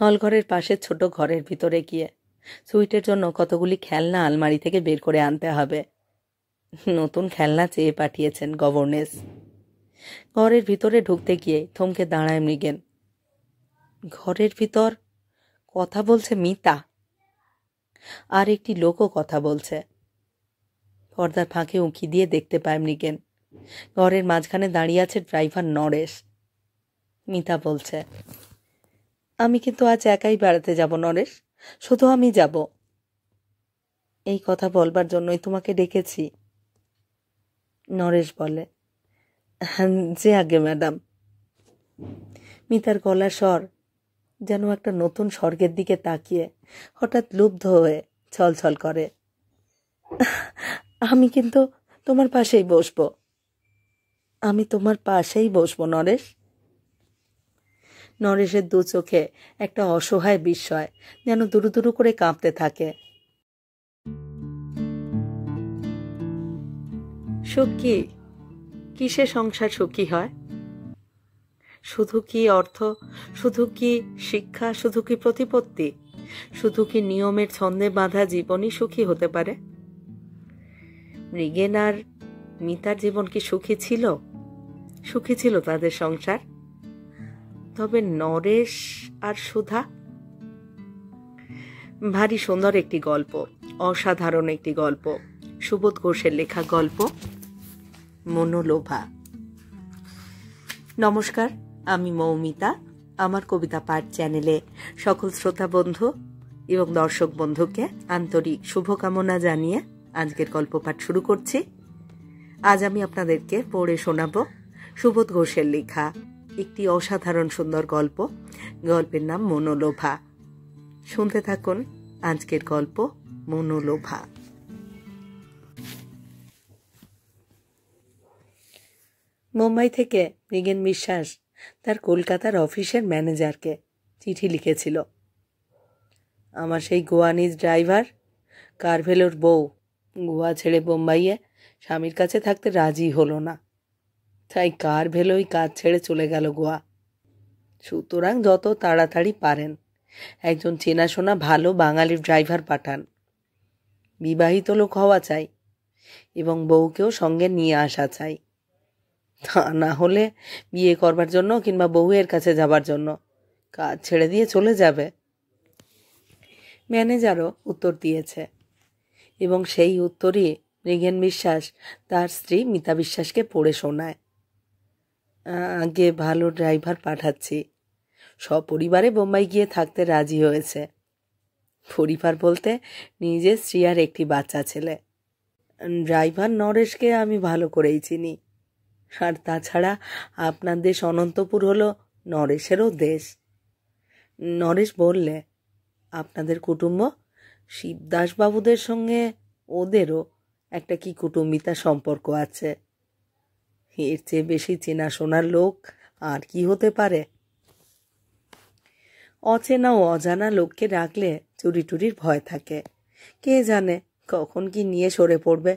হলঘরের পাশের ছোট ঘরের ভিতরে গিয়ে সুইটের জন্য কতগুলি খেলনা আলমারি থেকে বের করে আনতে হবে। নতুন খেলনা চেয়ে পাঠিয়েছেন গভর্নেস। ঘরের ভিতরে ঢুকতে গিয়ে থমকে দাঁড়ায় মৃগেন। ঘরের ভিতর কথা বলছে মিতা, আর একটি লোকও কথা বলছে। পর্দার ফাঁকে উঁকি দিয়ে দেখতে পায় মৃগেন ঘরের মাঝখানে দাঁড়িয়ে আছে ড্রাইভার নরেশ। মিতা বলছে, আমি কিন্তু আজ একাই বেড়াতে যাব নরেশ, শুধু আমি যাব। এই কথা বলবার জন্যই তোমাকে ডেকেছি। নরেশ বলে, যে আগে ম্যাডাম। মিতার গলার স্বর যেন একটা নতুন স্বর্গের দিকে তাকিয়ে হঠাৎ লুব্ধ হয়ে ছলছল করে। আমি কিন্তু তোমার পাশেই বসবো, আমি তোমার পাশেই বসবো নরেশ। নরেশের দু চোখে একটা অসহায় বিস্ময় যেন দুরু দুরু করে কাঁপতে থাকে। সুখ কি? কিসে সংসার সুখী হয়? শুধু কি অর্থ, শুধু কি শিক্ষা, শুধু কি প্রতিপত্তি, শুধু কি নিয়মের ছন্দে বাঁধা জীবনই সুখী হতে পারে? মৃগেন আর মিতার জীবন কি সুখী ছিল? সুখী ছিল তাদের সংসার? তবে নরেশ আর সুধা? ভারী সুন্দর একটি গল্প, অসাধারণ একটি গল্প, সুবোধ ঘোষের লেখা গল্প মনোলোভা। নমস্কার, আমি মৌমিতা। আমার কবিতা পাঠ চ্যানেলে সকল শ্রোতা বন্ধু এবং দর্শক বন্ধুকে আন্তরিক শুভকামনা জানিয়ে আজকের গল্প পাঠ শুরু করছি। আজ আমি আপনাদেরকে পড়ে শোনাব সুবোধ ঘোষের লেখা একটি অসাধারণ সুন্দর গল্প। গল্পের নাম মনোলোভা। শুনতে থাকুন আজকের গল্প মনোলোভা। মুম্বাই থেকে মৃগেন বিশ্বাস তার কলকাতার অফিসের ম্যানেজারকে চিঠি লিখেছিল। আমার সেই গোয়ানিজ ড্রাইভার কারভেলোর বউ গোয়া ছেড়ে বোম্বাইয়ে স্বামীর কাছে থাকতে রাজি হলো না, তাই কারভেলোই কাজ ছেড়ে চলে গেল গোয়া। সুতরাং যত তাড়াতাড়ি পারেন একজন চেনাশোনা ভালো বাঙালি ড্রাইভার পাঠান। বিবাহিত লোক হওয়া চাই এবং বউকেও সঙ্গে নিয়ে আসা চাই। তা না হলে বিয়ে করবার জন্য কিংবা বউয়ের কাছে যাবার জন্য কাজ ছেড়ে দিয়ে চলে যাবে। ম্যানেজারও উত্তর দিয়েছে এবং সেই উত্তরই মৃগেন বিশ্বাস তার স্ত্রী মিতা বিশ্বাসকে পড়ে শোনায়। আগে ভালো ড্রাইভার পাঠাচ্ছি, সপরিবারে বোম্বাই গিয়ে থাকতে রাজি হয়েছে। পরিবার বলতে নিজের স্ত্রী আর একটি বাচ্চা ছেলে। ড্রাইভার নরেশকে আমি ভালো করেই চিনি, আর তাছাড়া আপনার দেশ অনন্তপুর হলো নরেশেরও দেশ। নরেশ বললে, আপনাদের কুটুম্ব শিবদাসবাবুদের সঙ্গে ওদেরও একটা কি কুটুম্বিতা সম্পর্ক আছে। এর চেয়ে বেশি চেনাশোনার লোক আর কি হতে পারে? অচেনা ও অজানা লোককে রাখলে চুরি টুরির ভয় থাকে। কে জানে কখন কি নিয়ে সরে পড়বে।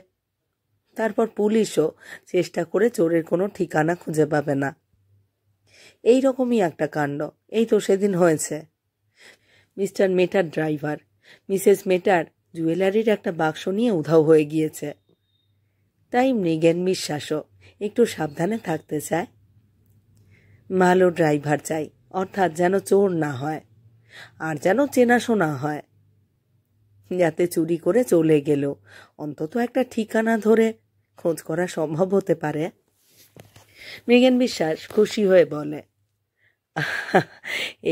তারপর পুলিশও চেষ্টা করে চোরের কোনো ঠিকানা খুঁজে পাবে না। এই রকমই একটা কাণ্ড এই তো সেদিন হয়েছে। মিস্টার মেটার ড্রাইভার মিসেস মেটার জুয়েলারির একটা বাক্স নিয়ে উধাও হয়ে গিয়েছে। তাই মৃগেন বিশ্বাসও একটু সাবধানে থাকতে চায়। ভালো ড্রাইভার চাই, অর্থাৎ যেন চোর না হয় আর যেন চেনাশোনা হয়, যাতে চুরি করে চলে গেল অন্তত একটা ঠিকানা ধরে খোঁজ করা সম্ভব হতে পারে। মৃগেন বিশ্বাস খুশি হয়ে বলে,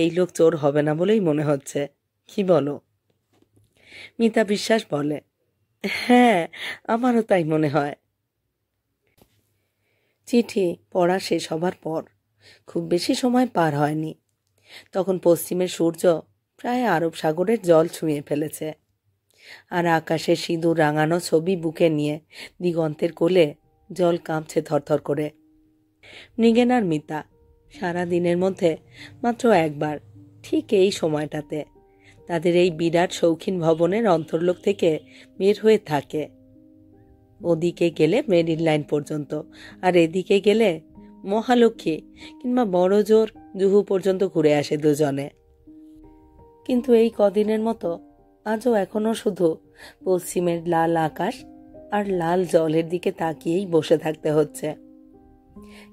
এই লোক চোর হবে না বলেই মনে হচ্ছে, কি বলো? মিতা বিশ্বাস বলে, হ্যাঁ, আমারও তাই মনে হয়। চিঠি পড়া শেষ হবার পর খুব বেশি সময় পার হয়নি, তখন পশ্চিমের সূর্য প্রায় আরব সাগরের জল ছুঁয়ে ফেলেছে, আর আকাশে সিঁদুর রাঙানো ছবি বুকে নিয়ে দিগন্তের কোলে জল কাঁপছে থরথর করে। মৃগেন আর মিতা সারা দিনের মধ্যে মাত্র একবার ঠিক এই সময়টাতে তাদের এই বিরাট শৌখিন ভবনের অন্তর্লোক থেকে বের হয়ে থাকে। ওদিকে গেলে মেরিন লাইন পর্যন্ত, আর এদিকে গেলে মহালক্ষ্মী কিংবা বড়জোর জুহু পর্যন্ত ঘুরে আসে দুজনে। কিন্তু এই কদিনের মতো আজও এখনো শুধু পশ্চিমের লাল আকাশ আর লাল জলের দিকে তাকিয়েই বসে থাকতে হচ্ছে।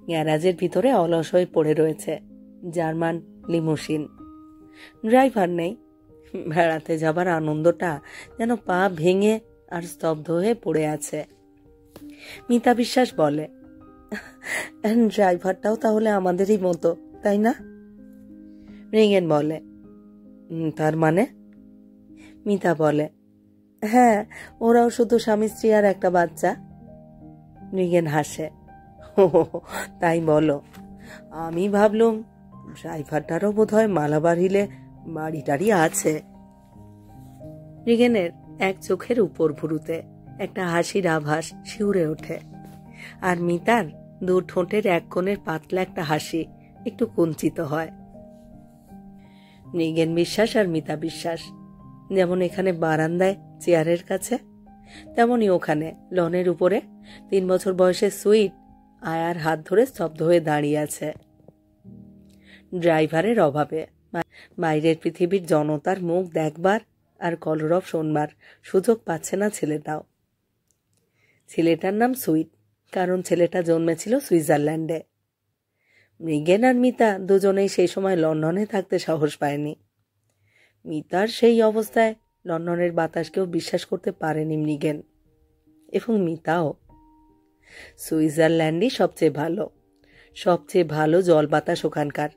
গ্যারাজের ভিতরে অলস হয়ে পড়ে রয়েছে জার্মান লিমুসিন। ড্রাইভার নেই। বেড়াতে যাবার আনন্দটা যেন পা ভেঙে আর স্তব্ধ হয়ে পড়ে আছে। মিতা বিশ্বাস বলে, ড্রাইভারটাও তাহলে আমাদেরই মতো, তাই না? রিঙ্গেন বলে, তার মানে? মিতা বলে, হ্যাঁ, ওরাও শুধু স্বামী স্ত্রী আর একটা বাচ্চা। রিঙ্গেন হাসে, তাই বলো? আমি ভাবলুম ড্রাইভারটারও বোধ হয় মালাবার হিলে বাড়ি টাড়ি আছে। রিগেনের এক চোখের উপর ভুরুতে একটা হাসির আভাস শিউরে ওঠে, আর মিতার দু ঠোঁটের এক কোণের পাতলা একটা হাসি একটু কুঞ্চিত হয়। রিগেন বিশ্বাস আর মিতা বিশ্বাস যেমন এখানে বারান্দায় চেয়ারের কাছে, তেমনি ওখানে লনের উপরে 3 বছর বয়সের সুইট আয়ার হাত ধরে স্তব্ধ হয়ে দাঁড়িয়ে আছে। ড্রাইভারের অভাবে বাইরের পৃথিবীর জনতার মুখ দেখবার আর কলরব শোনবার সুযোগ পাচ্ছে না ছেলেটাও। ছেলেটার নাম সুইট, কারণ ছেলেটা জন্মেছিল সুইজারল্যান্ডে। মৃগেন আর মিতা দুজনেই সেই সময় লন্ডনে থাকতে সাহস পায়নি। মিতার সেই অবস্থায় লন্ডনের বাতাসকেও বিশ্বাস করতে পারেনি মৃগেন, এবং মিতাও। সুইজারল্যান্ডই সবচেয়ে ভালো জল বাতাস ওখানকার।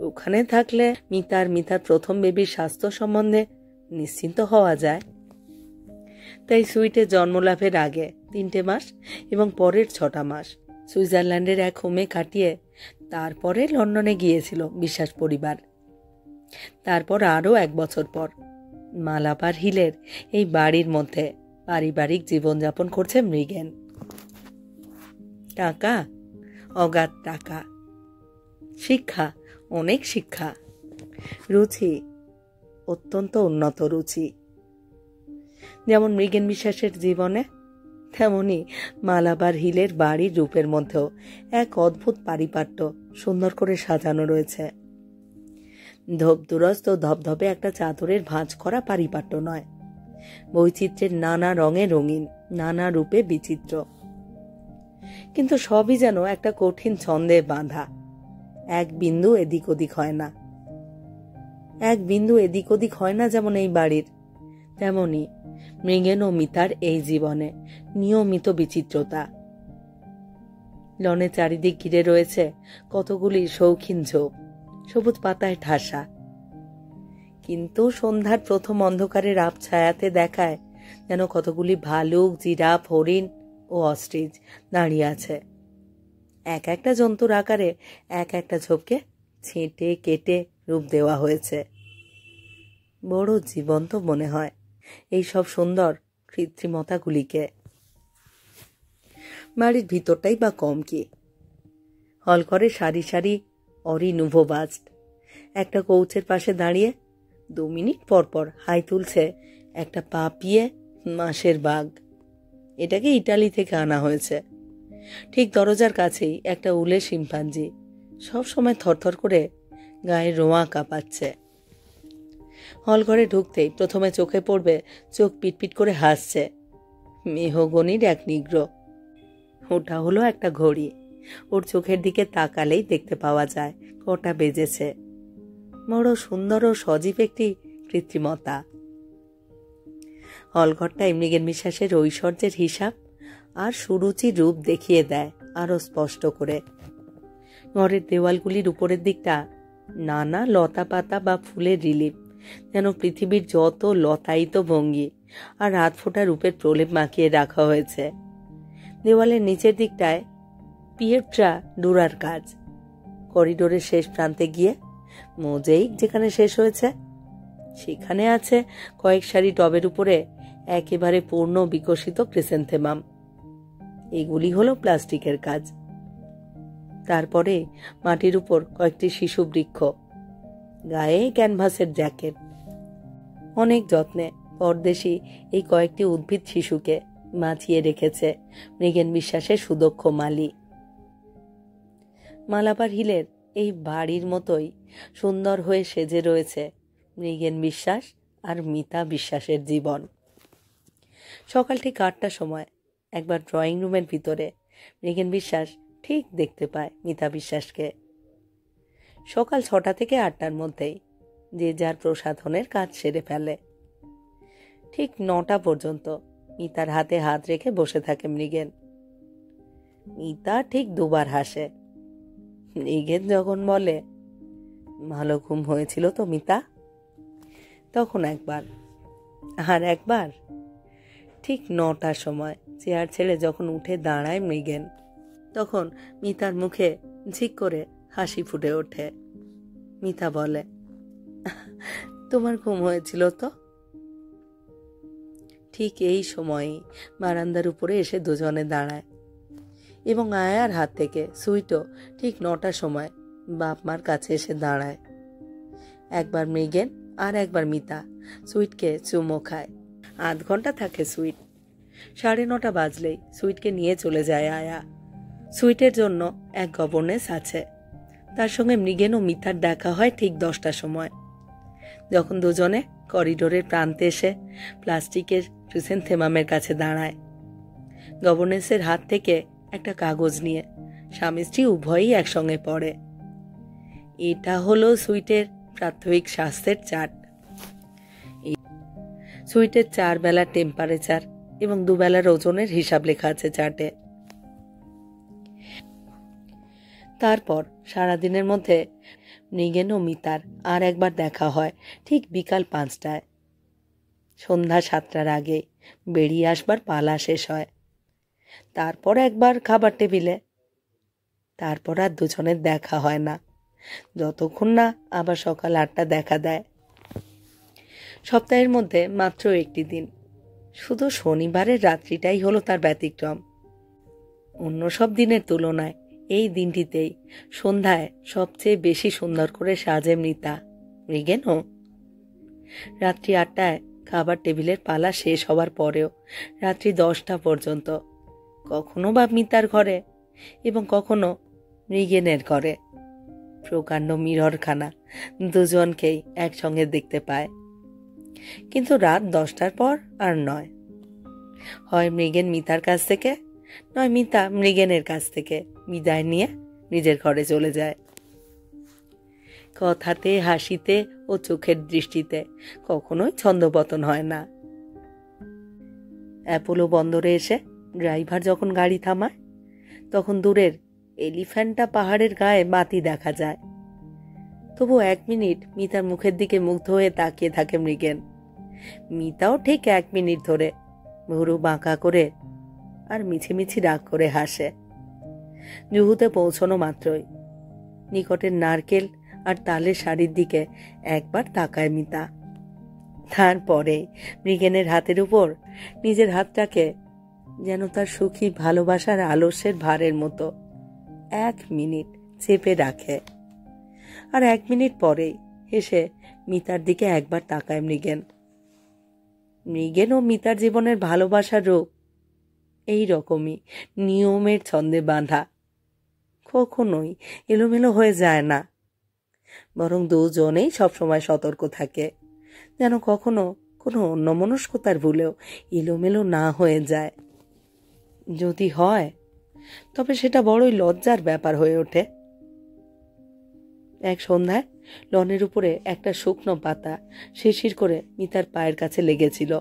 ওখানে থাকলে মিতার প্রথম বেবির স্বাস্থ্য সম্বন্ধে নিশ্চিন্ত হওয়া যায়। তাই সুইটের জন্মলাভের আগে 3টে মাস এবং পরের 6টা মাস সুইজারল্যান্ডের এক হোমে কাটিয়ে তারপরে লন্ডনে গিয়েছিল বিশ্বাস পরিবার। তারপর আরও 1 বছর পর মালাবার হিলের এই বাড়ির মধ্যে পারিবারিক জীবনযাপন করছে মৃগেন। টাকা, অগাধ টাকা, শিক্ষা, অনেক শিক্ষা, রুচি, অত্যন্ত উন্নত রুচি। যেমন মৃগেন বিশ্বাসের জীবনে, তেমনি মালাবার হিলের বাড়ির রূপের মধ্যেও এক অদ্ভুত পারিপাট্য সুন্দর করে সাজানো রয়েছে। ধবধুরস্ত ধবধবে একটা চাদরের ভাঁজ করা পারিপাট্য নয়, বৈচিত্র্যের নানা রঙে রঙিন, নানা রূপে বিচিত্র। কিন্তু সবই যেন একটা কঠিন ছন্দে বাঁধা। এক বিন্দু এদিক ওদিক হয় না, যেমন এই বাড়ির, তেমনি মৃগেন ও মিতার এই জীবনে নিয়মিত বিচিত্রতা। লনে চারিদিক ঘিরে রয়েছে কতগুলি শৌখিন ঝোপ, সবুজ পাতায় ঠাসা। কিন্তু সন্ধ্যার প্রথম অন্ধকারের আবছায়াতে দেখায় যেন কতগুলি ভালুক, জিরাফ, হরিণ ও অস্ট্রিচ দাঁড়িয়ে আছে। এক একটা জন্তুর আকারে এক একটা ঝোপকে ছেঁটে কেটে রূপ দেওয়া হয়েছে। বড় জীবন্ত মনে হয় এই সব সুন্দর কৃত্রিমতাগুলিকে। বাড়ির ভিতরটাই বা কম কি। হলঘরে সারি সারি অরিনুভোবাস্ট একটা কৌচের পাশে দাঁড়িয়ে 2 মিনিট পর পর হাই তুলছে একটা পাপিয়ে মাসের বাঘ। এটাকে ইটালি থেকে আনা হয়েছে। ঠিক দরজার কাছেই একটা উলে শিম্পাঞ্জি সব সময় থরথর করে গায়ে রোঁয়া কাঁপাচ্ছে। হলঘরে ঢুকতেই প্রথমে চোখে পড়বে চোখ পিটপিট করে হাসছে মেহগনির এক নিগ্র। ওটা হলো একটা ঘড়ি। ওর চোখের দিকে তাকালেই দেখতে পাওয়া যায় কটা বেজেছে। বড় সুন্দর ও সজীব একটি কৃত্রিমতা। হলঘরটায় মৃগেন বিশ্বাসের ঐশ্বর্যের হিসাব আর সুরুচির রূপ দেখিয়ে দেয় আরো স্পষ্ট করে। ঘরের দেওয়ালগুলির উপরের দিকটা নানা লতা পাতা বা ফুলের রিলিফ, যেন পৃথিবীর যত লতায়িত ভঙ্গি আর হাত ফোটা রূপের প্রলেপ মাখিয়ে রাখা হয়েছে। দেওয়ালের নিচের দিকটায় পিয়েট্রা ডুরার কাজ। করিডোরের শেষ প্রান্তে গিয়ে মোজাইক যেখানে শেষ হয়েছে সেখানে আছে কয়েক সারি টবের উপরে একেবারে পূর্ণ বিকশিত ক্রিসেন্থেমাম। এগুলি হলো প্লাস্টিকের কাজ। তারপরে মাটির উপর কয়েকটি শিশু বৃক্ষ, গায়ে ক্যানভাসের জ্যাকেট। অনেক যত্নে পরদেশি এই কয়েকটি উদ্ভিদ শিশুকে বাঁচিয়ে রেখেছে মৃগেন বিশ্বাসের সুদক্ষ মালি। মালাবার হিলের এই বাড়ির মতোই সুন্দর হয়ে সেজে রয়েছে মৃগেন বিশ্বাস আর মিতা বিশ্বাসের জীবন। সকাল ঠিক 8টার সময় একবার ড্রয়িং রুমের ভিতরে মৃগেন বিশ্বাস ঠিক দেখতে পায় মিতা বিশ্বাসকে। সকাল 6টা থেকে 8টার মধ্যেই যে যার প্রসাধনের কাজ সেরে ফেলে। ঠিক 9টা পর্যন্ত মিতার হাতে হাত রেখে বসে থাকে মৃগেন। মিতা ঠিক দুবার হাসে। মৃগেন যখন বলে, ভালো ঘুম হয়েছিল তো মিতা, তখন একবার, আর একবার ঠিক 9টার সময় চেয়ার ছেড়ে যখন উঠে দাঁড়ায় মৃগেন, তখন মিতার মুখে ঝিক করে হাসি ফুটে ওঠে। মিতা বলে, তোমার ঘুম হয়েছিল তো। ঠিক এই সময়ই বারান্দার উপরে এসে দুজনে দাঁড়ায় এবং আয়ার হাত থেকে সুইটও ঠিক 9টার সময় বাপ মার কাছে এসে দাঁড়ায়। একবার মৃগেন আর একবার মিতা সুইটকে চুমো খায়। 8 ঘন্টা থাকে সুইট। 9:30 বাজলেই সুইটকে নিয়ে চলে যায় আয়া। সুইটের জন্য এক গভর্নেস আছে। তার সঙ্গে মৃগেন ও মিতার দেখা হয় ঠিক 10টার সময়, যখন দুজনে করিডোরের প্রান্তে এসে প্লাস্টিকের ক্রিসেন্থেমামের কাছে দাঁড়ায়। গভর্নেসের হাত থেকে একটা কাগজ নিয়ে স্বামী স্ত্রী উভয়ই একসঙ্গে পড়ে। এটা হলো সুইটের প্রাথমিক স্বাস্থ্যের চার্ট। সুইটের 4 বেলার টেম্পারেচার এবং 2 বেলার ওজনের হিসাব লেখা আছে চার্টে। তারপর সারাদিনের মধ্যে মৃগেন ও মিতার আর একবার দেখা হয় ঠিক বিকাল 5টায়। সন্ধ্যা 7টার আগে বেরিয়ে আসবার পালা শেষ হয়। তারপর একবার খাবার টেবিলে। তারপর আর দুজনের দেখা হয় না, যতক্ষণ না আবার সকাল 8টা দেখা দেয়। সপ্তাহের মধ্যে মাত্র একটি দিন, শুধু শনিবারের রাত্রিটাই হলো তার ব্যতিক্রম। অন্য সব দিনের তুলনায় এই দিনটিতেই সন্ধ্যায় সবচেয়ে বেশি সুন্দর করে সাজে মিতা, মৃগেনও। রাত্রি 8টায় খাবার টেবিলের পালা শেষ হওয়ার পরেও রাত্রি 10টা পর্যন্ত কখনো বা মিতার ঘরে এবং কখনো মৃগেনের ঘরে প্রকাণ্ড মিররখানা দুজনকেই একসঙ্গে দেখতে পায়। কিন্তু রাত 10টার পর আর নয়। হয় মৃগেন মিতার কাছ থেকে, নয় মিতা মৃগেনের কাছ থেকে বিদায় নিয়ে নিজের ঘরে চলে যায়। কথাতে, হাসিতে ও চোখের দৃষ্টিতে কখনোই ছন্দপতন হয় না। অ্যাপোলো বন্দরে এসে ড্রাইভার যখন গাড়ি থামায়, তখন দূরের এলিফ্যান্টা পাহাড়ের গায়ে বাতি দেখা যায়। তবু 1 মিনিট মিতার মুখের দিকে মুগ্ধ হয়ে তাকিয়ে থাকে মৃগেন। মিতাও ঠিক 1 মিনিট ধরে ভুরু বাঁকা করে আর মিছিমিছি রাগ করে হাসে। জুহুতে পৌঁছানো মাত্রই নিকটের নারকেল আর তালের শাড়ির দিকে একবার তাকায় মিতা। তারপরে মৃগেনের হাতের উপর নিজের হাতটাকে যেন তার সুখী ভালোবাসার আলস্যের ভারের মতো 1 মিনিট চেপে রাখে। আর 1 মিনিট পরেই হেসে মিতার দিকে একবার তাকায় মৃগেন। মৃগেন ও মিতার জীবনের ভালোবাসার রূপ এই রকমই নিয়মের ছন্দে বাঁধা, কখনোই এলোমেলো হয়ে যায় না, বরং দুজনেই সবসময় সতর্ক থাকে, যেন কখনো কোনো অন্যমনস্কতার ভুলেও এলোমেলো না হয়ে যায়। যদি হয় তবে সেটা বড়ই লজ্জার ব্যাপার হয়ে ওঠে। এক সন্ধ্যায় লনের উপরে একটা শুকনো পাতা শিরশির করে মিতার পায়ের কাছে লেগেছিল।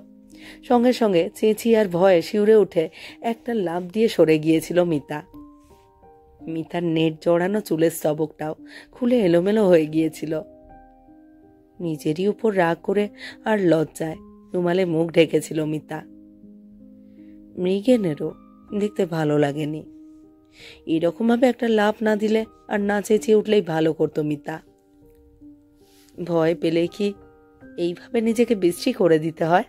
সঙ্গে সঙ্গে চেঁচিয়ে আর ভয়ে শিউরে উঠে একটা লাফ দিয়ে সরে গিয়েছিল মিতা। মিতার নেট জড়ানো চুলের স্তবকটাও খুলে এলোমেলো হয়ে গিয়েছিল। নিজেরই উপর রাগ করে আর লজ্জায় রুমালে মুখ ঢেকেছিল মিতা। মৃগেনেরও দেখতে ভালো লাগেনি। এরকম ভাবে একটা লাফ না দিলে আর না চেঁচিয়ে উঠলেই ভালো করতো মিতা। ভয় পেলে কি এইভাবে নিজেকে বিশ্রী করে দিতে হয়?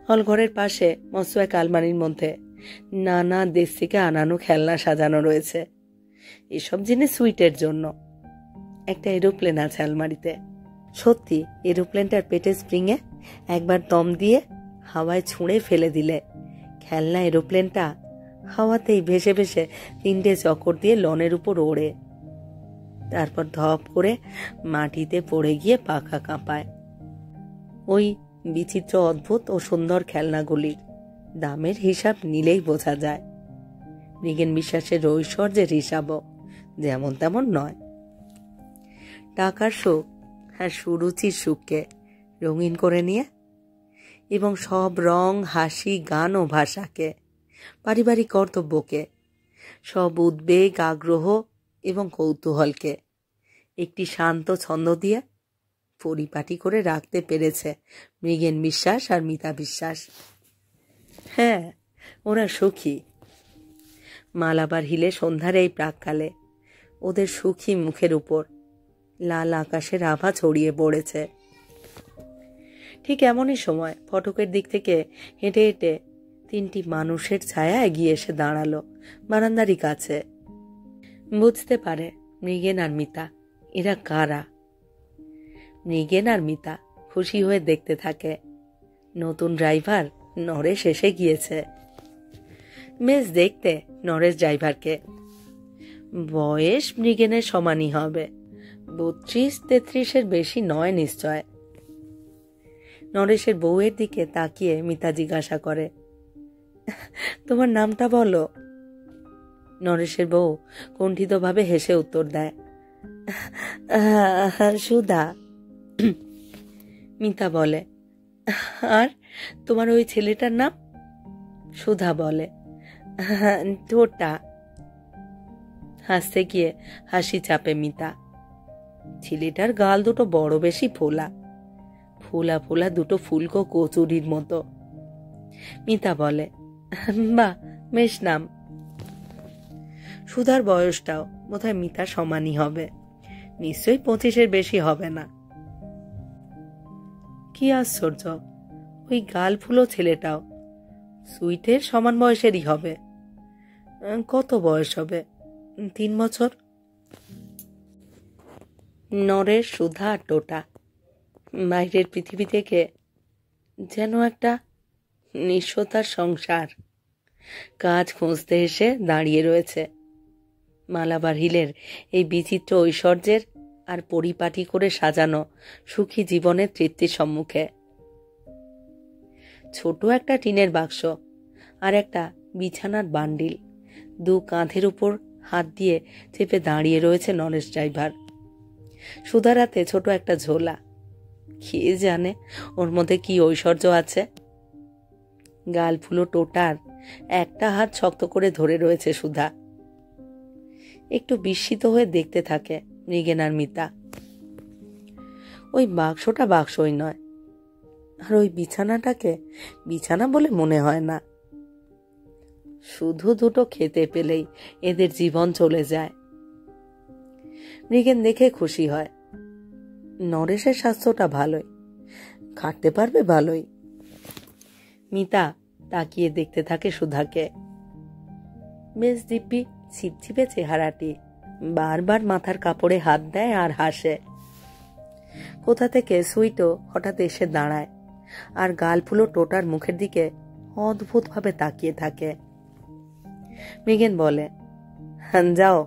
হলঘরের পাশে মস্ত এক আলমারির মধ্যে নানা দেশ থেকে আনানো খেলনা সাজানো রয়েছে। এসব জিনিস সুইটের জন্য। একটা এরোপ্লেন আছে আলমারিতে। সত্যি এরোপ্লেনটার পেটের স্প্রিংয়ে একবার দম দিয়ে হাওয়ায় ছুঁড়ে ফেলে দিলে খেলনা এরোপ্লেনটা হাওয়াতেই ভেসে ভেসে 3টে চক্কর দিয়ে লনের উপর ওড়ে। তারপর ধপ করে মাটিতে পড়ে গিয়ে পাখা কাঁপায়। ওই বিচিত্র অদ্ভুত ও সুন্দর খেলনাগুলির দামের হিসাব নিলেই বোঝা যায় মৃগেন বিশ্বাসের ঐশ্বর্যের হিসাবও যেমন তেমন নয়। টাকার সুখ আর সুরুচির সুখকে রঙিন করে নিয়ে এবং সব রং, হাসি, গান ও ভাষাকে, পারিবারিক কর্তব্যকে, সব উদ্বেগ, আগ্রহ এবং কৌতূহলকে একটি শান্ত ছন্দ দিয়ে পরিপাটি করে রাখতে পেরেছে মৃগেন বিশ্বাস আর মিতা বিশ্বাস। হ্যাঁ, ওরা সুখী। মালাবার হিলে সন্ধ্যার এই প্রাককালে ওদের সুখী মুখের উপর লাল আকাশের আভা ছড়িয়ে পড়েছে। ঠিক এমনই সময় ফটকের দিক থেকে হেঁটে হেঁটে তিনটি মানুষের ছায়া এগিয়ে এসে দাঁড়ালো বারান্দারি কাছে। বুঝতে পারে মৃগেন আর মিতা এরা কারা। মৃগেন আর মিতা খুশি হয়ে দেখতে থাকে নতুন ড্রাইভার নরেশ এসে গিয়েছে। বেশ দেখতে নরেশ ড্রাইভারকে। বয়স মৃগেনের সমানই হবে, 32-33-এর বেশি নয় নিশ্চয়। নরেশের বউয়ের দিকে তাকিয়ে মিতা জিজ্ঞাসা করে, তোমার নামটা বলো। নরেশের বউ কুণ্ঠিতভাবে হেসে উত্তর দেয়, সুধা। মিতা বলে, আর তোমার ওই ছেলেটার নাম? সুধা বলে, টোটা। হাসতে গিয়ে হাসি চাপে মিতা। ছেলেটার গাল দুটো বড় বেশি ফোলা, ফোলা ফোলা দুটো ফুলকো কচুরির মতো। মিতা বলে, বাহ, বেশ নাম। সুধার বয়সটাও বোধহয় মিতার সমানই হবে, নিশ্চয়ই 25-এর বেশি হবে না। কি আশ্চর্য, ওই গাল ফুলো ছেলেটাও সুইটের সমান বয়সেরই হবে। কত বয়স হবে? 3 বছর। নরেশ, সুধা আর টোটা বাইরের পৃথিবী থেকে যেন একটা নিঃস্বতার সংসার কাজ খুঁজতে এসে দাঁড়িয়ে রয়েছে মালাবার হিলের এই বিচিত্র ঐশ্বর্যের আর পরিপাটি করে সাজানো সুখী জীবনের তৃপ্তির সম্মুখে। ছোট একটা টিনের বাক্স আর একটা বিছানার বান্ডিল দু কাঁধের উপর হাত দিয়ে চেপে দাঁড়িয়ে রয়েছে নরেশ ড্রাইভার। সুধার হাতে ছোট একটা ঝোলা, কে জানে ওর মধ্যে কি ঐশ্বর্য আছে। গাল ফুলো টোটার একটা হাত শক্ত করে ধরে রয়েছে সুধা। একটু বিস্মিত হয়ে দেখতে থাকে মৃগেন আর মিতা। ওই বাক্সটা বাক্সই নয়, আর ওই বিছানাটাকে বিছানা বলে মনে হয় না। শুধু দুটো খেতে পেলেই এদের জীবন চলে যায়। মৃগেন দেখে খুশি হয়, নরেশের স্বাস্থ্যটা ভালোই, খাটতে পারবে ভালোই। মিতা তাকিয়ে দেখতে থাকে সুধাকে। বেশ দিব্যি ছিপছিপে চেহারাটি, বারবার মাথার কাপড়ে হাত দেয় আর হাসে। কোথা থেকে সুইটও হঠাৎ এসে দাঁড়ায় আর গাল ফুলো টোটার মুখের দিকে অদ্ভুত ভাবে তাকিয়ে থাকে। মৃগেন বলে, যাও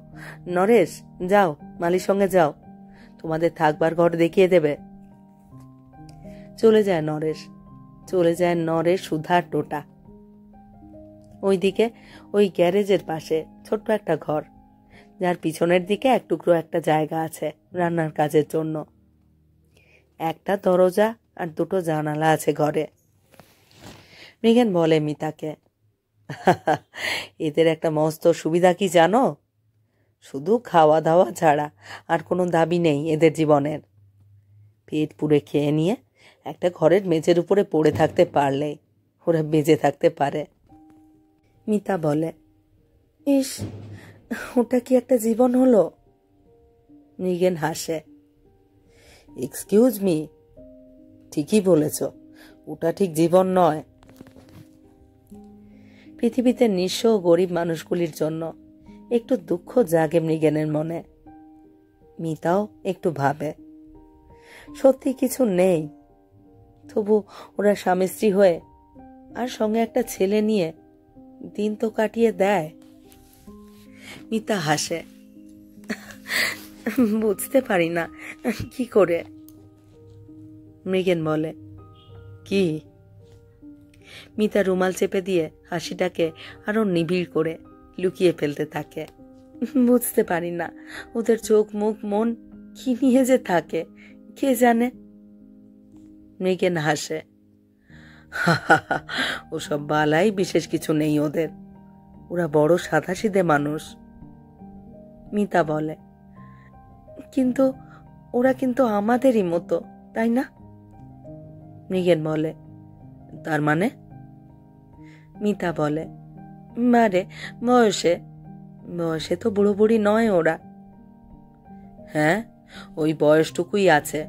নরেশ, যাও মালির সঙ্গে যাও, তোমাদের থাকবার ঘর দেখিয়ে দেবে। চলে যায় নরেশ, সুধার টোটা। ওইদিকে ওই গ্যারেজের পাশে ছোট্ট একটা ঘর, যার পিছনের দিকে এক টুকরো একটা জায়গা আছে রান্নার কাজের জন্য। একটা দরজা আর দুটো জানালা আছে ঘরে। মৃগেন বলে মিতাকে, এদের একটা মস্ত সুবিধা কি জানো? শুধু খাওয়া দাওয়া ছাড়া আর কোনো দাবি নেই এদের জীবনের। পেট পুড়ে খেয়ে নিয়ে একটা ঘরের মেঝের উপরে পড়ে থাকতে পারলেই ওরা বেঁচে থাকতে পারে। মিতা বলে, ইস, ওটা কি একটা জীবন হলো? মৃগেন হাসে, এক্সকিউজ মি, ঠিকই বলেছ, ওটা ঠিক জীবন নয়। পৃথিবীতে নিঃস্ব ও গরিব মানুষগুলির জন্য একটু দুঃখ জাগে মৃগেনের মনে। মিতাও একটু ভাবে, সত্যি কিছু নেই, তবু ওরা স্বামী স্ত্রী হয়ে আর সঙ্গে একটা ছেলে নিয়ে দিন তো কাটিয়ে দেয়। মিতা হাসে, বুঝতে পারি না কি করে। মৃগেন বলে, কি? মিতা রুমাল চেপে দিয়ে হাসিটাকে আরো নিবিড় করে লুকিয়ে ফেলতে থাকে। বুঝতে পারি না, ওদের চোখ মুখ মন কি নিয়ে যে থাকে কে জানে। মৃগেন হাসে, ওসব বালাই বিশেষ কিছু নেই ওদের, ওরা বড় সাধাসিধে মানুষ। মিতা বলে, কিন্তু ওরা কিন্তু আমাদেরই মতো, তাই না? মৃগেন বলে, তার মানে? মিতা বলে, মারে বয়সে বয়সে তো বুড়ো বুড়ি নয় ওরা। হ্যাঁ, ওই বয়সটুকুই আছে,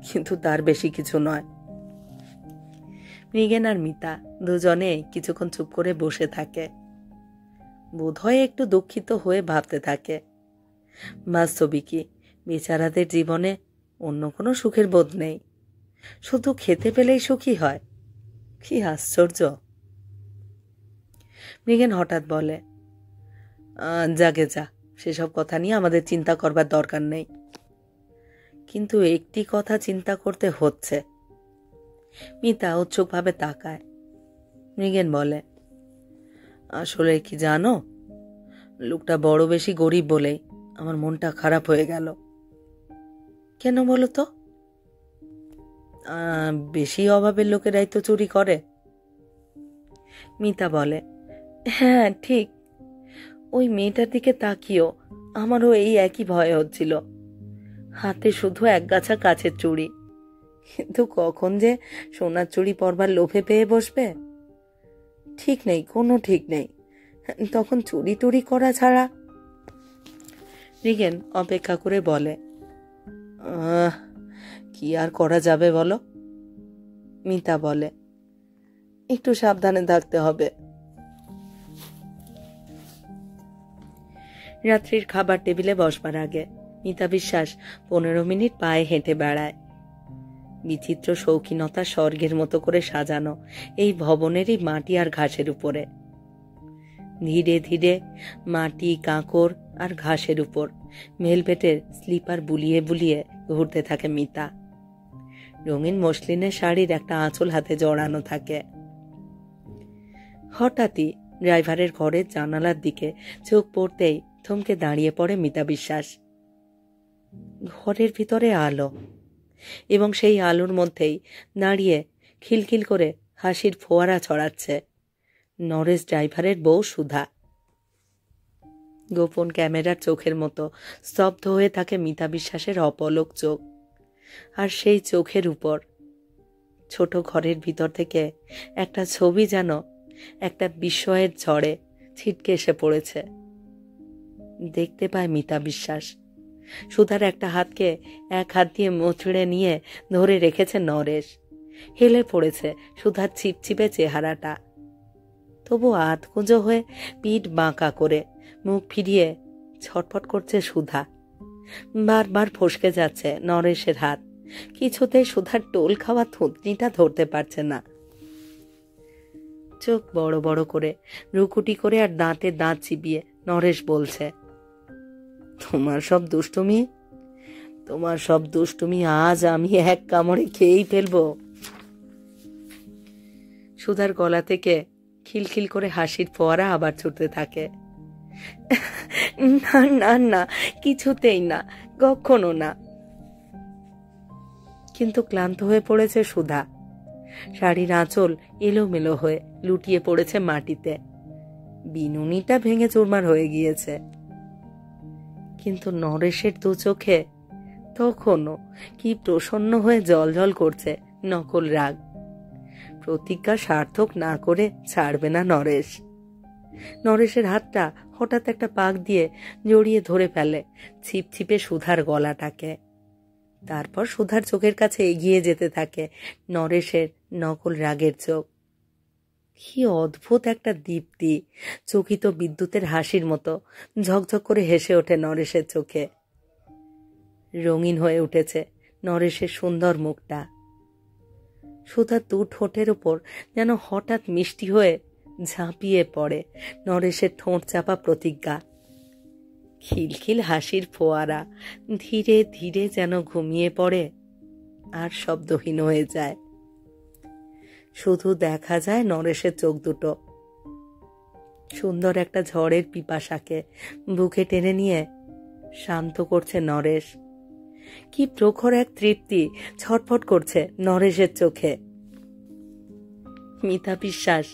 কিন্তু তার বেশি কিছু নয়। মৃগেন আর মিতা দুজনে কিছুক্ষণ চুপ করে বসে থাকে। বোধহয় একটু দুঃখিত হয়ে ভাবতে থাকে, বাস্তবিকই বেচারাদের জীবনে অন্য কোনো সুখের বোধ নেই, শুধু খেতে পেলেই সুখী হয়। কি আশ্চর্য। মৃগেন হঠাৎ বলে, জাগে যা, সেসব কথা নিয়ে আমাদের চিন্তা করবার দরকার নেই। কিন্তু একটি কথা চিন্তা করতে হচ্ছে। মিতা উৎসুকভাবে তাকায়। মৃগেন বলে, আসলে কি জানো, লোকটা বড় বেশি গরিব বলেই আমার মনটা খারাপ হয়ে গেল। কেন বলো তো? বেশি অভাবের লোকেরাই তো চুরি করে। মিতা বলে, হ্যাঁ ঠিক, ওই মেয়েটার দিকে তাকিয়েও আমারও এই একই ভয় হচ্ছিল। হাতে শুধু এক গাছা কাচের চুড়ি, কিন্তু কখন যে সোনার চুড়ি পরবার লোভে পেয়ে বসবে ঠিক নেই, কোনো ঠিক নেই। তখন চুরি টুরি করা ছাড়া। মৃগেন অপেক্ষা করে বলে, কি আর করা যাবে বলো? মিতা বলে, একটু সাবধানে থাকতে হবে। রাত্রির খাবার টেবিলে বসবার আগে মিতা বিশ্বাস 15 মিনিট পায়ে হেঁটে বেড়ায়। বিচিত্র শৌখিনতা স্বর্গের মতো করে সাজানো এই ভবনেরই মাটি আর ঘাসের উপরে। ধীরে ধীরে মাটি, কাঁকর আর ঘাসের উপর মেলভেটের স্লিপার বুলিয়ে বুলিয়ে ঘুরতে থাকে মিতা। রঙিন মসলিনের শাড়ির একটা আঁচল হাতে জড়ানো থাকে। হঠাৎই ড্রাইভারের ঘরের জানালার দিকে চোখ পড়তেই থমকে দাঁড়িয়ে পড়ে মিতা বিশ্বাস। ঘরের ভিতরে আলো, এবং সেই আলোর মধ্যেই দাঁড়িয়ে খিলখিল করে হাসির ফোয়ারা ছড়াচ্ছে নরেশ ড্রাইভারের বউ সুধা। গোপন ক্যামেরার চোখের মতো স্তব্ধ হয়ে থাকে মিতা বিশ্বাসের অপলক চোখ। আর সেই চোখের উপর ছোট ঘরের ভিতর থেকে একটা ছবি যেন একটা বিস্ময়ের ঝড়ে ছিটকে এসে পড়েছে। দেখতে পায় মিতা বিশ্বাস সুধার একটা হাতকে এক হাত দিয়ে মোচড়ে নিয়ে ধরে রেখেছে নরেশ। হেলে পড়েছে সুধার ছিপছিপে চেহারাটা। তবু আধকুঁজো হয়ে পিঠ বাঁকা করে মুখ ফিরিয়ে ছটফট করছে সুধা। বারবার ফসকে যাচ্ছে নরেশের হাত, কিছুতেই সুধার টোল খাওয়া থুতনিটা ধরতে পারছে না। চোখ বড় বড় করে রুকুটি করে আর দাঁতে দাঁত চিবিয়ে নরেশ বলছে, তোমার সব দুষ্টুমি আজ আমি এক কামড়ে খেয়েই ফেলবো। সুধার গলা থেকে খিলখিল করে হাসির ফোয়ারা আবার ছুটতে থাকে। না না না, কিছুতেই না, কখনো না। কিন্তু ক্লান্ত হয়ে পড়েছে সুধা। শাড়ির আঁচল এলোমেলো হয়ে লুটিয়ে পড়েছে মাটিতে। বিনুনিটা ভেঙে চুরমার হয়ে গিয়েছে। কিন্তু নরেশের দু চোখে তখনও কি প্রসন্ন হয়ে জলজল করছে নকল রাগ। প্রতিজ্ঞা সার্থক না করে ছাড়বে না নরেশ। নরেশের হাতটা হঠাৎ একটা পাক দিয়ে জড়িয়ে ধরে ফেলে ছিপছিপে সুধার গলাটাকে। তারপর সুধার চোখের কাছে এগিয়ে যেতে থাকে নরেশের নকল রাগের চোখ। কি অদ্ভুত একটা দীপ্তি, চকিত বিদ্যুতের হাসির মতো ঝকঝক করে হেসে ওঠে নরেশের চোখে। রঙিন হয়ে উঠেছে নরেশের সুন্দর মুখটা। সুধার দু ঠোঁটের উপর যেন হঠাৎ মিষ্টি হয়ে ঝাঁপিয়ে পড়ে নরেশের ঠোঁট চাপা প্রতিজ্ঞা। খিলখিল হাসির ফোয়ারা ধীরে ধীরে যেন ঘুমিয়ে পড়ে আর শব্দহীন হয়ে যায়। শুধু দেখা যায় নরেশের চোখ দুটো। সুন্দর একটা ঝড়ের পিপাসাকে বুকে টেনে নিয়ে শান্ত করছে নরেশ। কি প্রখর এক তৃপ্তি ছটফট করছে নরেশের চোখে। মিতা বিশ্বাস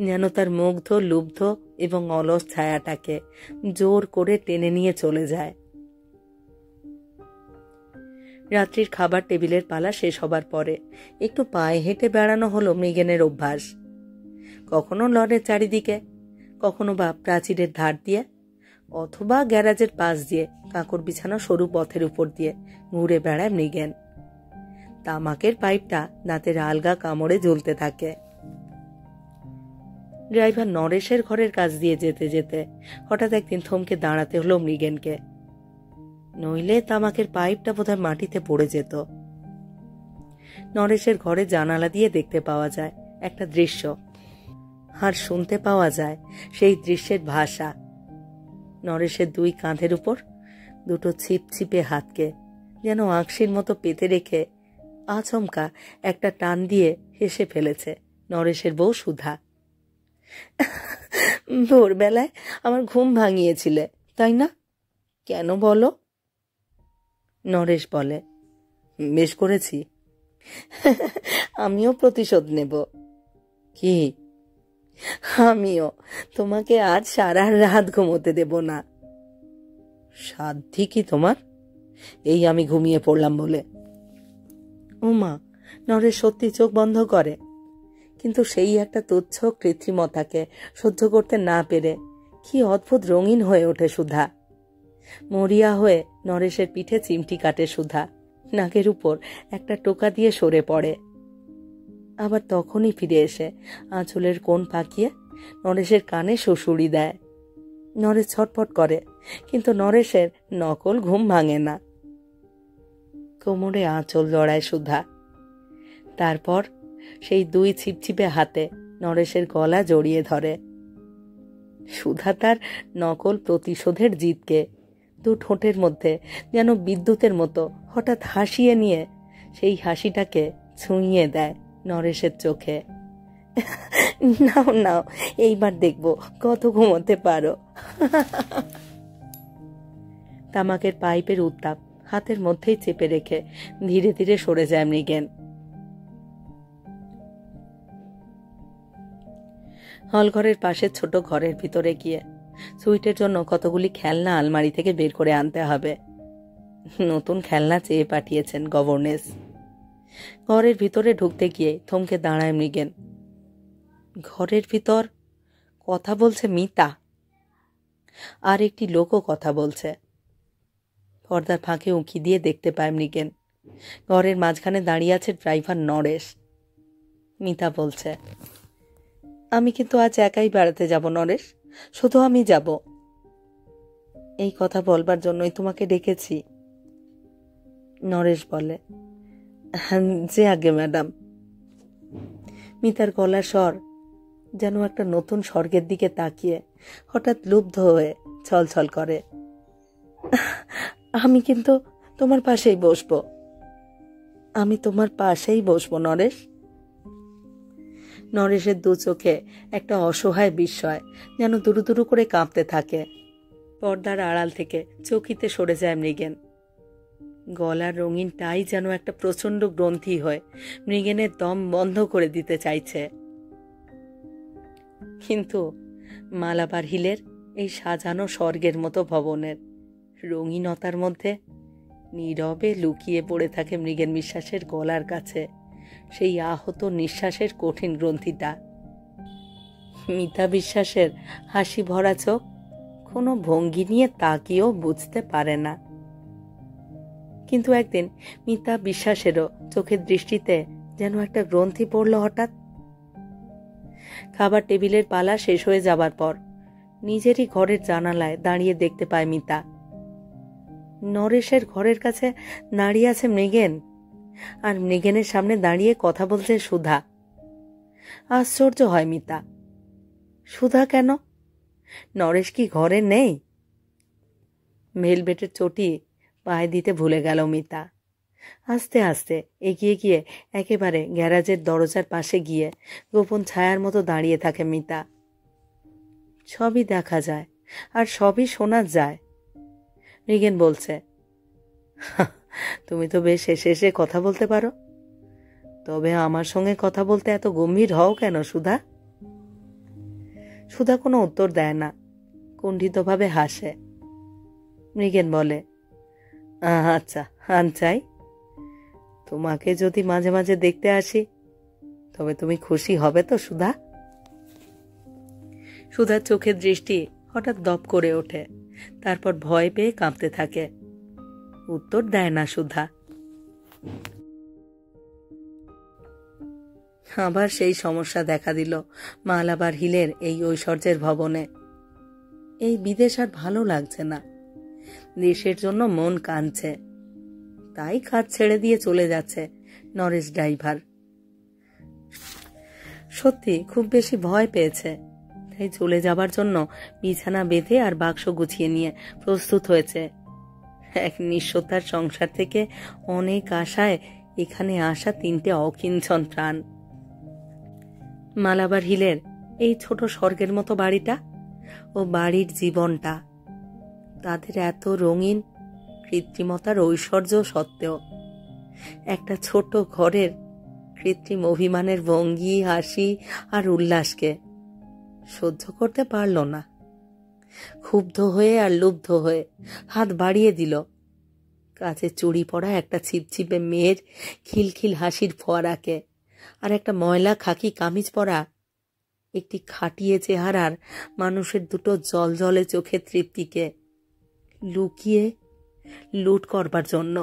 যেন তার মুগ্ধ, লুব্ধ এবং অলস ছায়াটাকে জোর করে টেনে নিয়ে চলে যায়। রাত্রির খাবার টেবিলের পালা শেষ হবার পরে একটু পায়ে হেঁটে বেড়ানো হলো মৃগেনের অভ্যাস। কখনো লনের চারিদিকে, কখনো বা প্রাচীরের ধার দিয়ে, অথবা গ্যারাজের পাশ দিয়ে কাঁকড় বিছানো সরু পথের উপর দিয়ে ঘুরে বেড়ায় মৃগেন। তামাকের পাইপটা দাঁতের আলগা কামড়ে জ্বলতে থাকে। ড্রাইভার নরেশের ঘরের কাছ দিয়ে যেতে যেতে হঠাৎ একদিন থমকে দাঁড়াতে হলো মৃগেনকে, নইলে তামাকের পাইপটা বোধহয় মাটিতে পড়ে যেত। নরেশের ঘরে জানালা দিয়ে দেখতে পাওয়া যায় একটা দৃশ্য, আর শুনতে পাওয়া যায় সেই দৃশ্যের ভাষা। নরেশের দুই কাঁধের উপর দুটো ছিপছিপে হাতকে যেন আঁকশির মতো পেতে রেখে আচমকা একটা টান দিয়ে হেসে ফেলেছে নরেশের বউ সুধা। ভোরবেলায় আমার ঘুম ভাঙিয়েছিলে, তাই না? কেন বলো? নরেশ বলে, বেশ করেছি। আমিও প্রতিশোধ নেব। কি? আমিও তোমাকে আজ সারা রাত ঘুমোতে দেব না। সাধ্যি কি তোমার? এই আমি ঘুমিয়ে পড়লাম বলে। ওমা! নরেশ সত্যি চোখ বন্ধ করে, কিন্তু সেই একটা তুচ্ছ কৃত্রিমতাকে সহ্য করতে না পেরে কি অদ্ভুত রঙিন হয়ে ওঠে সুধা। মরিয়া হয়ে নরেশের পিঠে চিমটি কাটে সুধা, নাকের উপর একটা টোকা দিয়ে সরে পড়ে। আবার তখনই ফিরে এসে আঁচলের কোণ পাকিয়ে নরেশের কানে শ্বশুরি দেয়। নরেশ ছটফট করে, কিন্তু নরেশের নকল ঘুম ভাঙে না। কোমরে আঁচল জড়ায় সুধা। তারপর সেই দুই ছিপছিপে হাতে নরেশের গলা জড়িয়ে ধরে। সুধা তার নকল প্রতিশোধের জিতকে দু ঠোঁটের মধ্যে যেন বিদ্যুতের মতো হঠাৎ হাসিয়ে নিয়ে সেই হাসিটাকে ছুঁইয়ে দেয় নরেশের চোখে। নাও নাও, এইবার দেখবো কত ঘুমোতে পারো। তামাকের পাইপের উত্তাপ হাতের মধ্যেই চেপে রেখে ধীরে ধীরে সরে যায় মৃগেন। হলঘরের পাশে ছোট ঘরের ভিতরে গিয়ে সুইটের জন্য কতগুলি খেলনা আলমারি থেকে বের করে আনতে হবে। নতুন খেলনা চেয়ে পাঠিয়েছেন গভর্নেস। ঘরের ভিতরে ঢুকতে গিয়ে থমকে দাঁড়ায় মৃগেন। ঘরের ভিতর কথা বলছে মিতা, আর একটি লোকও কথা বলছে। পর্দার ফাঁকে উঁকি দিয়ে দেখতে পায় মৃগেন ঘরের মাঝখানে দাঁড়িয়ে আছে ড্রাইভার নরেশ। মিতা বলছে, আমি কিন্তু আজ একাই বেড়াতে যাব নরেশ, শুধু আমি যাব। এই কথা বলবার জন্যই তোমাকে ডেকেছি। নরেশ বলে, যে আগে ম্যাডাম। মিতার গলার স্বর যেন একটা নতুন স্বর্গের দিকে তাকিয়ে হঠাৎ লুব্ধ হয়ে ছলছল করে। আমি কিন্তু তোমার পাশেই বসবো। আমি তোমার পাশেই বসবো নরেশ। নরেশের দু চোখে একটা অসহায় বিস্ময় যেন দুরু দুরু করে কাঁপতে থাকে। পর্দার আড়াল থেকে চকিতে সরে যায় মৃগেন। গলার রঙিন টাই যেন একটা প্রচন্ড গ্রন্থি হয়ে মৃগেনের দম বন্ধ করে দিতে চাইছে। কিন্তু মালাবার হিলের এই সাজানো স্বর্গের মতো ভবনের রঙিনতার মধ্যে নীরবে লুকিয়ে পড়ে থাকে মৃগেন বিশ্বাসের গলার কাছে সেই আহত নিঃশ্বাসের কঠিন গ্রন্থিটা। মিতা বিশ্বাসের হাসি ভরা চোখ কোনো ভঙ্গি নিয়ে তাকিয়েও বুঝতে পারে না। কিন্তু একদিন মিতা বিশ্বাসেরও চোখের দৃষ্টিতে যেন একটা গ্রন্থি পড়ল হঠাৎ। খাবার টেবিলের পালা শেষ হয়ে যাবার পর নিজেরই ঘরের জানালায় দাঁড়িয়ে দেখতে পায় মিতা নরেশের ঘরের কাছে দাঁড়িয়ে আছে মৃগেন, আর মৃগেনের সামনে দাঁড়িয়ে কথা বলছে সুধা। আশ্চর্য হয় মিতা, সুধা কেন? নরেশ কি ঘরে নেই? ভেলভেটের চটি পায়ে দিতে ভুলে গেল মিতা। আস্তে আস্তে এগিয়ে গিয়ে একেবারে গ্যারাজের দরজার পাশে গিয়ে গোপন ছায়ার মতো দাঁড়িয়ে থাকে মিতা। সবই দেখা যায় আর সবই শোনা যায়। মৃগেন বলছে, তুমি তো বেশ শেষে এসে কথা বলতে পারো, তবে আমার সঙ্গে কথা বলতে এত গম্ভীর হও কেন সুধা? সুধা কোনো উত্তর দেয় না, কুণ্ঠিতভাবে হাসে। মৃগেন বলে, আচ্ছা আনচাই, তোমাকে যদি মাঝে মাঝে দেখতে আসি তবে তুমি খুশি হবে তো সুধা? সুধার চোখের দৃষ্টি হঠাৎ দপ করে ওঠে, তারপর ভয় পেয়ে কাঁপতে থাকে। উত্তর দেয় না সুধা। আবার সেই সমস্যা দেখা দিল মালাবার হিলের এই ঐশ্বর্যের ভবনে। এই বিদেশ আর ভালো লাগছে না, দেশের জন্য মন কাঁদছে। তাই কাজ ছেড়ে দিয়ে চলে যাচ্ছে নরেশ ড্রাইভার। সত্যি খুব বেশি ভয় পেয়েছে, তাই চলে যাবার জন্য বিছানা বেঁধে আর বাক্স গুছিয়ে নিয়ে প্রস্তুত হয়েছে। এক নিঃস্বতার সংসার থেকে অনেক আশায় এখানে আসা 3টে অকিঞ্চন প্রাণ। মালাবার হিলের এই ছোট স্বর্গের মতো বাড়িটা ও বাড়ির জীবনটা, তাদের এত রঙিন কৃত্রিমতার ঐশ্বর্য সত্ত্বেও একটা ছোট ঘরের কৃত্রিম অভিমানের ভঙ্গি, হাসি আর উল্লাসকে সহ্য করতে পারল না। ক্ষুব্ধ হয়ে আর লুব্ধ হয়ে হাত বাড়িয়ে দিল কাছে চুড়ি পরা একটা ছিপছিপে মেয়ের খিলখিল হাসির ফোয়ারাকে, আর একটা ময়লা খাকি কামিজ পরা একটি খাটিয়ে চেহারার মানুষের দুটো জলজলে চোখের তৃপ্তিকে লুকিয়ে লুট করবার জন্য।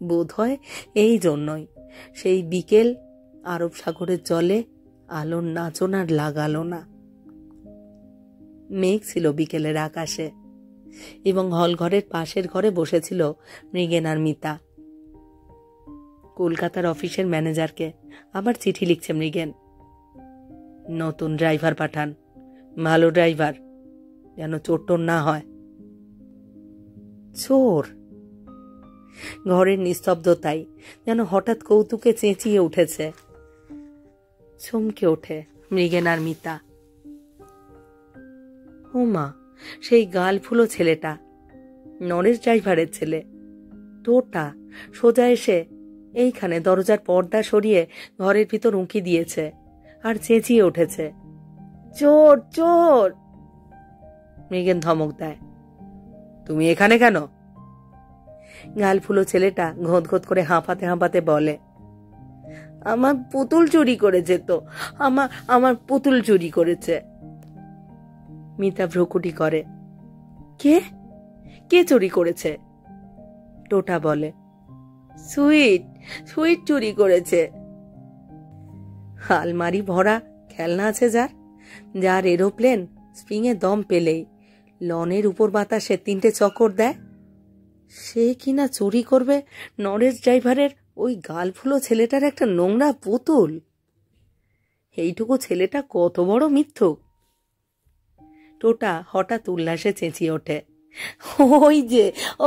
বোধ হয় এই জন্যই সেই বিকেল আরব সাগরের জলে আলোর নাচন আর লাগালো না। মেঘ ছিল বিকেলের আকাশে, এবং হলঘরের পাশের ঘরে বসেছিল মৃগেন আর মিতা। কলকাতার অফিসের ম্যানেজারকে আবার চিঠি লিখছে মৃগেন। নতুন ড্রাইভার পাঠান, ভালো ড্রাইভার, যেন চোর না হয়। চোর? ঘরের নিস্তব্ধতাই যেন হঠাৎ কৌতুকে চেঁচিয়ে উঠেছে। চমকে ওঠে মৃগেন আর মিতা। ও মা, সেই গাল ফুলো ছেলেটা, নরেশ ড্রাইভারের ছেলে। টোটা সোজা এসে এইখানে দরজার পর্দা সরিয়ে ঘরের ভিতর উঁকি দিয়েছে আর চেঁচিয়ে উঠেছে, চোর চোর। মৃগেন ধমক দেয়, তুমি এখানে কেন? গাল ফুলো ছেলেটা ঘোঁত করে হাঁপাতে হাঁপাতে বলে, আমার পুতুল চুরি করেছে তো, আমার পুতুল চুরি করেছে। মিতা ভ্রুকুটি করে, কে কে চুরি করেছে? টোটা বলে, সুইট সুইট চুরি করেছে। আলমারি ভরা খেলনা আছে যার এরোপ্লেন স্প্রিংয়ে দম পেলেই লনের উপর বাতাসে 3টে চক্কর দেয়, সে কিনা চুরি করবে নরেশ ড্রাইভারের ওই গালফুলো ছেলেটার একটা নোংরা পুতুল। এইটুকু ছেলেটা কত বড় মিথ্যুক। টোটা হঠাৎ উল্লাসে চেঁচিয়ে ওঠে,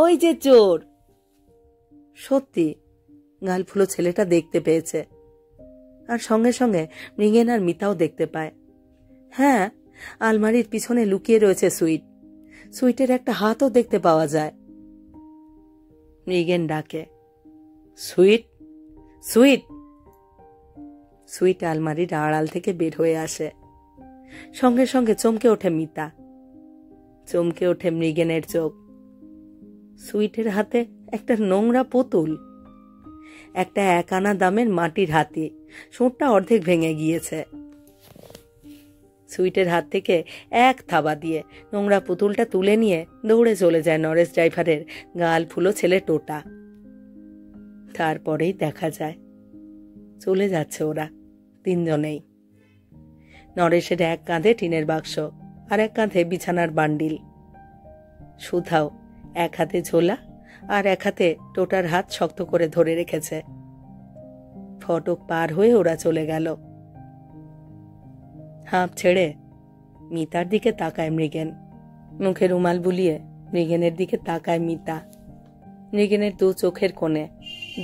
ওই যে চোর। সত্যি গালফুলো ছেলেটা দেখতে পেয়েছে, আর সঙ্গে সঙ্গে মৃগেন আর মিতাও দেখতে পায়। হ্যাঁ, আলমারির পিছনে লুকিয়ে রয়েছে সুইট। সুইটের একটা হাতও দেখতে পাওয়া যায়। মৃগেন ডাকে, সুইট সুইট। সুইট আলমারির আড়াল থেকে বের হয়ে আসে। সঙ্গে সঙ্গে চমকে ওঠে মিতা, চমকে ওঠে মৃগেনের চোখ। সুইটের হাতে একটা নোংরা পুতুল, একটা 1 আনা দামের মাটির হাতি, সুঁটটা অর্ধেক ভেঙে গিয়েছে। সুইটের হাত থেকে এক থাবা দিয়ে নোংরা পুতুলটা তুলে নিয়ে দৌড়ে চলে যায় নরেশ ড্রাইভারের গাল ফুলো ছেলে টোটা। তারপরেই দেখা যায় চলে যাচ্ছে ওরা 3 জনেই। নরেশের এক কাঁধে টিনের বাক্স, আর এক কাঁধে বিছানার বান্ডিল। সুধাও এক হাতে ঝোলা আর এক হাতে টোটার হাত শক্ত করে ধরে রেখেছে। ফটক পার হয়ে ওরা চলে গেল। হাঁপ ছেড়ে মিতার দিকে তাকায় মৃগেন, মুখে রুমাল বুলিয়ে মৃগেনের দিকে তাকায় মিতা। মৃগেনের দু চোখের কোণে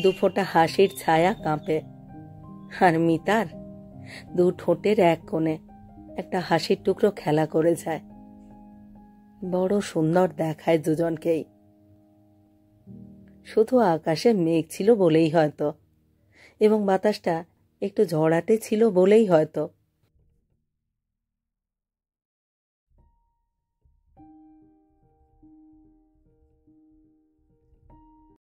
দুফোঁটা হাসির ছায়া কাঁপে, আর মিতার দু ঠোঁটের এক কোণে একটা হাসির টুকরো খেলা করে যায়। বড় সুন্দর দেখায় দুজনকেই। শুধু আকাশে মেঘ ছিল বলেই হয়তো, এবং বাতাসটা একটু ঝড়াটে ছিল বলেই হয়তো